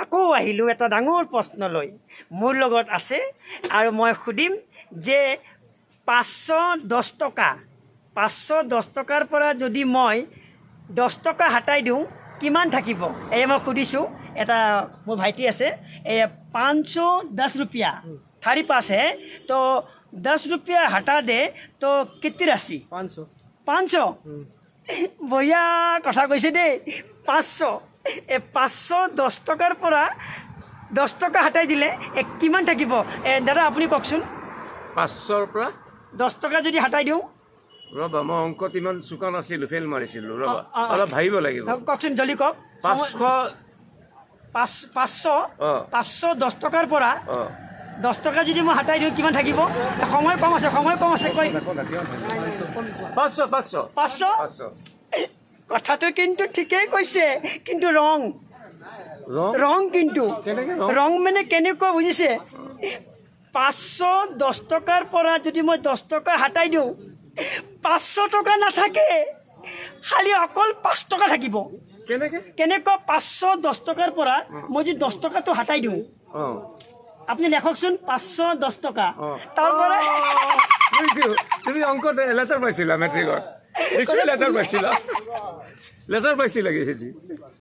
আকৌ আহিলোঁ এটা ডাঙৰ প্ৰশ্ন লৈ মোৰ লগত আছে আৰু মই সুধিম যে 510 টকা 510 টকাৰ পৰা যদি মই 10 টকা হটাই দিওঁ কিমান থাকিব এই মই সুধিছোঁ এটা মোৰ ভাইটি আছে এই 510 रुपया 5.5 है तो 10 रुपया हटा दे तो कितनी राशि 500 500 বঢ়িয়া কথা কৈছে দেই 500 এই 510 টকাৰ পৰা 10 টকা হটাই দিলে কিমান থাকিব দাদা আপুনি কওকচোন 500ৰ পৰা 10 টকা যদি হটাই দিওঁ ৰবা মই অংকত ইমান চোকা নাছিলো ফেল মাৰিছিলো ৰবা অলপ ভাবিব লাগিব কওকচোন জলদি কওক 510 টকাৰ পৰা 10 টকা যদি মই হটাই দিওঁ কিমান থাকিব সময় কম আছে কৈ 500 কথাটো কিন্তু ঠিকেই কৈছে কিন্তু ৰং কিন্তু ৰং মানে কেনেকুৱা বুজিছে 510 টকাৰ পৰা যদি মই 10 টকা হটাই দিওঁ 500 টকা নাথাকে খালি অকল 5 টকা থাকিব কেনেকুৱা 510 টকাৰ পৰা মই যদি 10 টকাটো হটাই দিওঁ আপুনি লেখকচোন 510 টকা তাৰ পৰা তুমি অংকত লেটাৰ পাইছিলা মেট্ৰিকত লেটাৰ পাইছিলা কি